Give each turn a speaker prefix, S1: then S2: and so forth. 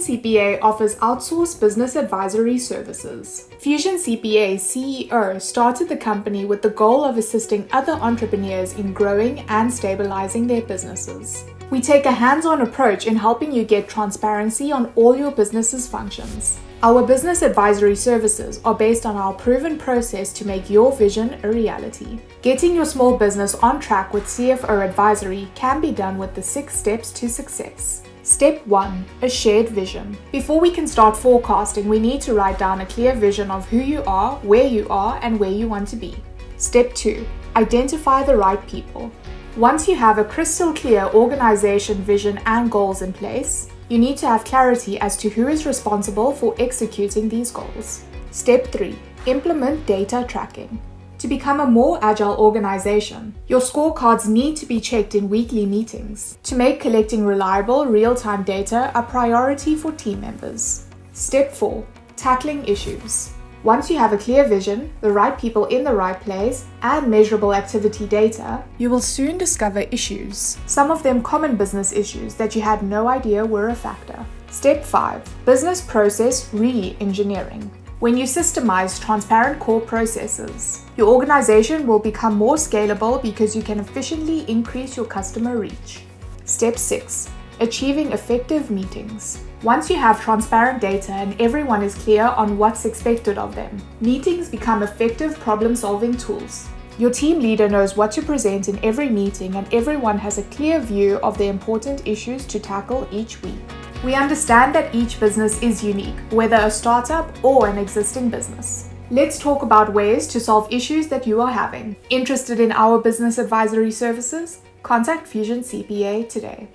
S1: CPA offers outsourced business advisory services. Fusion CPA's CEO started the company with the goal of assisting other entrepreneurs in growing and stabilizing their businesses. We take a hands-on approach in helping you get transparency on all your business's functions. Our business advisory services are based on our proven process to make your vision a reality. Getting your small business on track with CFO advisory can be done with the 6 steps to success. Step 1. A shared vision. Before we can start forecasting, we need to write down a clear vision of who you are, and where you want to be. Step 2. Identify the right people. Once you have a crystal clear organization vision and goals in place, you need to have clarity as to who is responsible for executing these goals. Step 3. Implement data tracking. To become a more agile organization, your scorecards need to be checked in weekly meetings to make collecting reliable, real-time data a priority for team members. Step 4. Tackling issues. Once you have a clear vision, the right people in the right place, and measurable activity data, you will soon discover issues, some of them common business issues that you had no idea were a factor. Step 5. Business process re-engineering. When you systemize transparent core processes, your organization will become more scalable because you can efficiently increase your customer reach. Step 6. Achieving effective meetings. Once you have transparent data and everyone is clear on what's expected of them, meetings become effective problem-solving tools. Your team leader knows what to present in every meeting and everyone has a clear view of the important issues to tackle each week. We understand that each business is unique, whether a startup or an existing business. Let's talk about ways to solve issues that you are having. Interested in our business advisory services? Contact Fusion CPA today.